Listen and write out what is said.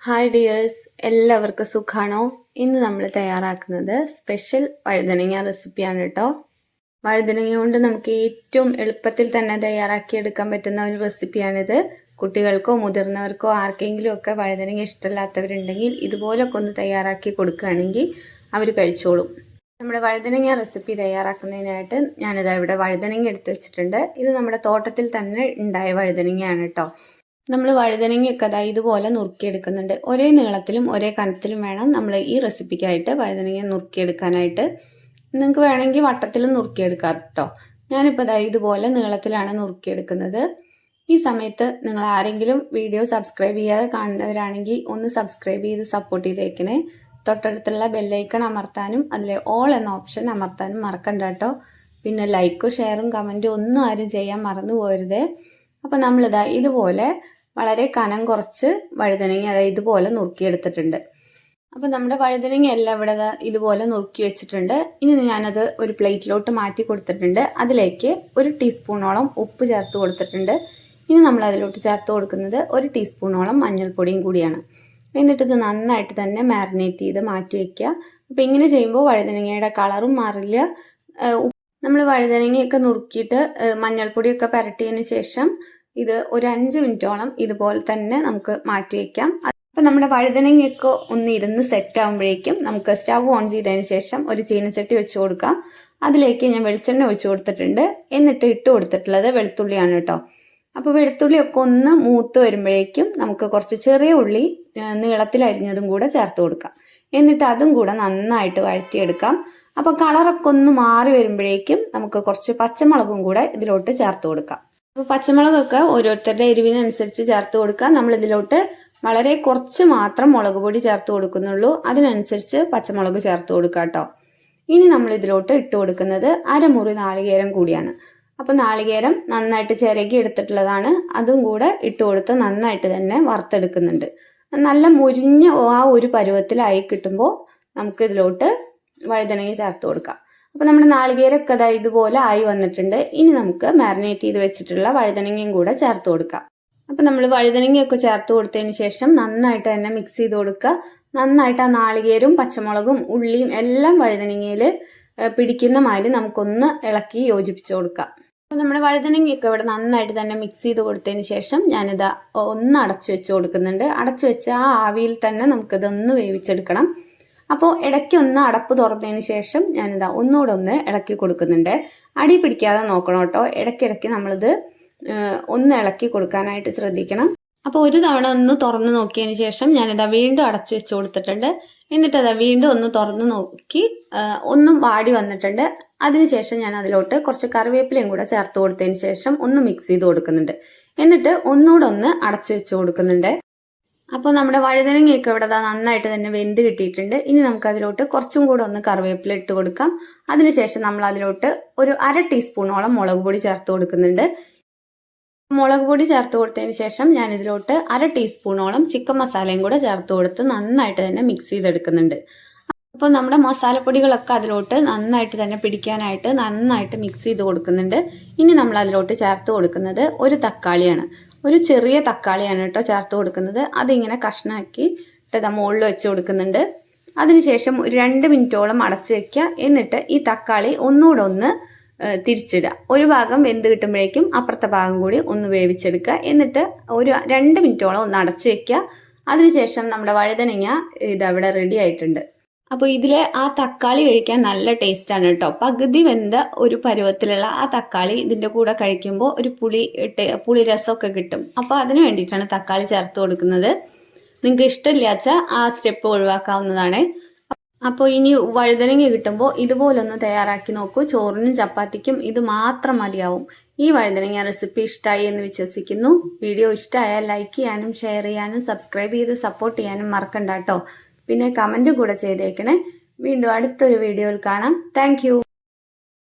Hi dears, എല്ലാവർക്കും സുഖാണോ? ഇന്ന് നമ്മൾ തയ്യാറാക്കുന്നത് സ്പെഷ്യൽ വഴുതനങ്ങ റെസിപ്പിയാണ് കേട്ടോ. വഴുതനങ്ങ കൊണ്ട് നമുക്ക് ഏറ്റവും എളുപ്പത്തിൽ തന്നെ തയ്യാറാക്കിയെടുക്കാൻ പറ്റുന്ന ഒരു റെസിപ്പിയാണിത്. കുട്ടികൾക്കോ മുതിർന്നവർക്കോ ആർക്കെങ്കിലും ഒക്കെ വഴുതനങ്ങ ഇഷ്ടമില്ലാത്തവരുണ്ടെങ്കിൽ ഇതുപോലൊക്കെ ഒന്ന് തയ്യാറാക്കി കൊടുക്കുകയാണെങ്കിൽ അവർ കഴിച്ചോളും. നമ്മുടെ വഴുതനങ്ങ റെസിപ്പി തയ്യാറാക്കുന്നതിനായിട്ട് ഞാനിതാ ഇവിടെ വഴുതനങ്ങ എടുത്ത് വെച്ചിട്ടുണ്ട്. ഇത് നമ്മുടെ തോട്ടത്തിൽ തന്നെ ഉണ്ടായ വഴുതനങ്ങയാണ് കേട്ടോ. നമ്മൾ വഴുതനങ്ങയൊക്കെ അതാ ഇതുപോലെ നുറുക്കിയെടുക്കുന്നുണ്ട്. ഒരേ നീളത്തിലും ഒരേ കനത്തിലും വേണം നമ്മൾ ഈ റെസിപ്പിക്കായിട്ട് വഴുതനങ്ങ നുറുക്കിയെടുക്കാനായിട്ട്. നിങ്ങൾക്ക് വേണമെങ്കിൽ വട്ടത്തിലും നുറുക്കിയെടുക്കാം കേട്ടോ. ഞാനിപ്പോൾ അതാ ഇതുപോലെ നീളത്തിലാണ് നുറുക്കിയെടുക്കുന്നത്. ഈ സമയത്ത് നിങ്ങൾ ആരെങ്കിലും വീഡിയോ സബ്സ്ക്രൈബ് ചെയ്യാതെ കാണുന്നവരാണെങ്കിൽ ഒന്ന് സബ്സ്ക്രൈബ് ചെയ്ത് സപ്പോർട്ട് ചെയ്തേക്കണേ. തൊട്ടടുത്തുള്ള ബെല്ലൈക്കൺ അമർത്താനും അതിലെ ഓൾ എന്ന ഓപ്ഷൻ അമർത്താനും മറക്കണ്ട കേട്ടോ. പിന്നെ ലൈക്കും ഷെയറും കമൻറ്റും ഒന്നും ആരും ചെയ്യാൻ മറന്നു പോകരുത്. അപ്പോൾ നമ്മളിതാ ഇതുപോലെ വളരെ കനം കുറച്ച് വഴുതനങ്ങ അതായത് ഇതുപോലെ നുറുക്കിയെടുത്തിട്ടുണ്ട്. അപ്പോൾ നമ്മുടെ വഴുതനങ്ങ എല്ലാം ഇവിടെ ഇതുപോലെ നുറുക്കി വെച്ചിട്ടുണ്ട്. ഇനി ഞാനത് ഒരു പ്ലേറ്റിലോട്ട് മാറ്റി കൊടുത്തിട്ടുണ്ട്. അതിലേക്ക് 1 ടീസ്പൂണോളം ഉപ്പ് ചേർത്ത് കൊടുത്തിട്ടുണ്ട്. ഇനി നമ്മൾ അതിലോട്ട് ചേർത്ത് കൊടുക്കുന്നത് 1 ടീസ്പൂണോളം മഞ്ഞൾപ്പൊടിയും കൂടിയാണ്. എന്നിട്ട് ഇത് നന്നായിട്ട് തന്നെ മാരിനേറ്റ് ചെയ്ത് മാറ്റി വയ്ക്കുക. അപ്പോൾ ഇങ്ങനെ ചെയ്യുമ്പോൾ വഴുതനങ്ങയുടെ കളറും മാറില്ല. നമ്മൾ വഴുതനങ്ങയൊക്കെ നുറുക്കിയിട്ട് മഞ്ഞൾപ്പൊടിയൊക്കെ പുരട്ടിയതിന് ശേഷം ഇത് ഒരു 5 മിനിറ്റോളം ഇതുപോലെ തന്നെ നമുക്ക് മാറ്റി വയ്ക്കാം. അപ്പം നമ്മുടെ വഴുതനങ്ങയൊക്കെ ഒന്ന് ഇരുന്ന് സെറ്റ് ആകുമ്പോഴേക്കും നമുക്ക് സ്റ്റവ് ഓൺ ചെയ്തതിന് ശേഷം ഒരു ചീനച്ചട്ടി വെച്ച് കൊടുക്കാം. അതിലേക്ക് ഞാൻ വെളിച്ചെണ്ണ ഒഴിച്ചു കൊടുത്തിട്ടുണ്ട്. എന്നിട്ട് ഇട്ട് കൊടുത്തിട്ടുള്ളത് വെളുത്തുള്ളിയാണ് കേട്ടോ. അപ്പോൾ വെളുത്തുള്ളിയൊക്കെ ഒന്ന് മൂത്ത് വരുമ്പോഴേക്കും നമുക്ക് കുറച്ച് ചെറിയ ഉള്ളി നീളത്തിൽ അരിഞ്ഞതും കൂടെ ചേർത്ത് കൊടുക്കാം. എന്നിട്ട് അതും കൂടെ നന്നായിട്ട് വഴറ്റിയെടുക്കാം. അപ്പോൾ കളറൊക്കെ ഒന്ന് മാറി വരുമ്പോഴേക്കും നമുക്ക് കുറച്ച് പച്ചമുളകും കൂടെ ഇതിലോട്ട് ചേർത്ത് കൊടുക്കാം. അപ്പോൾ പച്ചമുളകൊക്കെ ഓരോരുത്തരുടെ എരിവിനനുസരിച്ച് ചേർത്ത് കൊടുക്കുക. നമ്മളിതിലോട്ട് വളരെ കുറച്ച് മാത്രം മുളക് പൊടി ചേർത്ത് കൊടുക്കുന്നുള്ളൂ. അതിനനുസരിച്ച് പച്ചമുളക് ചേർത്ത് കൊടുക്കുക കേട്ടോ. ഇനി നമ്മൾ ഇതിലോട്ട് ഇട്ട് കൊടുക്കുന്നത് അരമുറി നാളികേരം കൂടിയാണ്. അപ്പോൾ നാളികേരം നന്നായിട്ട് ചിരകി എടുത്തിട്ടുള്ളതാണ്. അതും കൂടെ ഇട്ട് കൊടുത്ത് നന്നായിട്ട് തന്നെ വറുത്തെടുക്കുന്നുണ്ട്. നല്ല മുരിഞ്ഞ ആ ഒരു പരുവത്തിലായി കിട്ടുമ്പോൾ നമുക്ക് ഇതിലോട്ട് വഴുതനങ്ങ ചേർത്ത് കൊടുക്കാം. അപ്പോൾ നമ്മുടെ നാളികേരമൊക്കെ അതാ ഇതുപോലെ ആയി വന്നിട്ടുണ്ട്. ഇനി നമുക്ക് മാരിനേറ്റ് ചെയ്ത് വെച്ചിട്ടുള്ള വഴുതനങ്ങയും കൂടെ ചേർത്ത് കൊടുക്കാം. അപ്പോൾ നമ്മൾ വഴുതനങ്ങയൊക്കെ ചേർത്ത് കൊടുത്തതിന് ശേഷം നന്നായിട്ട് തന്നെ മിക്സ് ചെയ്ത് കൊടുക്കുക. നന്നായിട്ട് ആ നാളികേരവും പച്ചമുളകും ഉള്ളിയും എല്ലാം വഴുതനങ്ങയിൽ പിടിക്കുന്ന മാതിരി നമുക്കൊന്ന് ഇളക്കി യോജിപ്പിച്ച് കൊടുക്കാം. അപ്പോൾ നമ്മുടെ വഴുതനങ്ങയൊക്കെ ഇവിടെ നന്നായിട്ട് തന്നെ മിക്സ് ചെയ്ത് കൊടുത്തതിന് ശേഷം ഞാനിതാ ഒന്ന് അടച്ചു വെച്ച് കൊടുക്കുന്നുണ്ട്. അടച്ചു വെച്ച് ആ ആവിയിൽ തന്നെ നമുക്കിതൊന്ന് വേവിച്ചെടുക്കണം. അപ്പോൾ ഇടയ്ക്ക് ഒന്ന് അടപ്പ് തുറന്നതിന് ശേഷം ഞാനിതാ ഒന്നുകൂടെ ഒന്ന് ഇളക്കി കൊടുക്കുന്നുണ്ട്. അടി പിടിക്കാതെ നോക്കണം കേട്ടോ. ഇടയ്ക്കിടയ്ക്ക് നമ്മളിത് ഒന്ന് ഇളക്കി കൊടുക്കാനായിട്ട് ശ്രദ്ധിക്കണം. അപ്പോൾ ഒരു തവണ ഒന്ന് തുറന്ന് നോക്കിയതിന് ശേഷം ഞാനിതാ വീണ്ടും അടച്ചു വെച്ച് കൊടുത്തിട്ടുണ്ട്. എന്നിട്ട് അതാ വീണ്ടും ഒന്ന് തുറന്ന് നോക്കി ഒന്നും വാടി വന്നിട്ടുണ്ട്. അതിനുശേഷം ഞാൻ അതിലോട്ട് കുറച്ച് കറിവേപ്പിലയും കൂടെ ചേർത്ത് കൊടുത്തതിന് ശേഷം ഒന്ന് മിക്സ് ചെയ്ത് കൊടുക്കുന്നുണ്ട്. എന്നിട്ട് ഒന്നുകൂടെ ഒന്ന് അടച്ചു വെച്ച് കൊടുക്കുന്നുണ്ട്. അപ്പോൾ നമ്മുടെ വഴുതനങ്ങയൊക്കെ ഇവിടെ നന്നായിട്ട് തന്നെ വെന്ത് കിട്ടിയിട്ടുണ്ട്. ഇനി നമുക്ക് അതിലോട്ട് കുറച്ചും കൂടെ ഒന്ന് കറിവേപ്പില ഇട്ട് കൊടുക്കാം. അതിനുശേഷം നമ്മൾ അതിലോട്ട് ഒരു 1/2 ടീസ്പൂണോളം മുളക് പൊടി ചേർത്ത് കൊടുക്കുന്നുണ്ട്. മുളക് പൊടി ചേർത്ത് കൊടുത്തതിന് ശേഷം ഞാൻ ഇതിലോട്ട് 1/2 ടീസ്പൂണോളം ചിക്കൻ മസാലയും കൂടെ ചേർത്ത് കൊടുത്ത് നന്നായിട്ട് തന്നെ മിക്സ് ചെയ്തെടുക്കുന്നുണ്ട്. അപ്പോൾ നമ്മുടെ മസാലപ്പൊടികളൊക്കെ അതിലോട്ട് നന്നായിട്ട് തന്നെ പിടിക്കാനായിട്ട് നന്നായിട്ട് മിക്സ് ചെയ്ത് കൊടുക്കുന്നുണ്ട്. ഇനി നമ്മൾ അതിലോട്ട് ചേർത്ത് കൊടുക്കുന്നത് ഒരു തക്കാളിയാണ്. ഒരു ചെറിയ തക്കാളിയാണ് കേട്ടോ ചേർത്ത് കൊടുക്കുന്നത്. അതിങ്ങനെ കഷ്ണമാക്കി മുകളിൽ വെച്ച് കൊടുക്കുന്നുണ്ട്. അതിനുശേഷം ഒരു 2 മിനിറ്റോളം അടച്ചു വെക്കുക. എന്നിട്ട് ഈ തക്കാളി ഒന്നുകൂടെ ഒന്ന് തിരിച്ചിടുക. ഒരു ഭാഗം വെന്ത് കിട്ടുമ്പോഴേക്കും അപ്പുറത്തെ ഭാഗം കൂടി ഒന്ന് വേവിച്ചെടുക്കുക. എന്നിട്ട് ഒരു 2 മിനിറ്റോളം ഒന്ന് അടച്ചു വെക്കുക. അതിനുശേഷം നമ്മുടെ വഴുതനങ്ങ ഇതവിടെ റെഡി ആയിട്ടുണ്ട്. അപ്പോൾ ഇതിലെ ആ തക്കാളി കഴിക്കാൻ നല്ല ടേസ്റ്റാണ് കേട്ടോ. പകുതി വെന്ത ഒരു പരുവത്തിലുള്ള ആ തക്കാളി ഇതിൻ്റെ കൂടെ കഴിക്കുമ്പോൾ ഒരു പുളി രസമൊക്കെ കിട്ടും. അപ്പോൾ അതിന് വേണ്ടിയിട്ടാണ് തക്കാളി ചേർത്ത് കൊടുക്കുന്നത്. നിങ്ങൾക്ക് ഇഷ്ടമില്ലാച്ച ആ സ്റ്റെപ്പ് ഒഴിവാക്കാവുന്നതാണ്. അപ്പോൾ ഇനി വഴുതനങ്ങ കിട്ടുമ്പോൾ ഇതുപോലൊന്ന് തയ്യാറാക്കി നോക്കൂ. ചോറിനും ചപ്പാത്തിക്കും ഇത് മാത്രം മതിയാവും. ഈ വഴുതനങ്ങ റെസിപ്പി ഇഷ്ടമായി എന്ന് വിശ്വസിക്കുന്നു. വീഡിയോ ഇഷ്ടമായാൽ ലൈക്ക് ചെയ്യാനും ഷെയർ ചെയ്യാനും സബ്സ്ക്രൈബ് ചെയ്ത് സപ്പോർട്ട് ചെയ്യാനും മറക്കണ്ട കേട്ടോ. പിന്നെ കമൻറ്റ് കൂടെ ചെയ്തേക്കണേ. വീണ്ടും അടുത്തൊരു വീഡിയോയിൽ കാണാം. താങ്ക്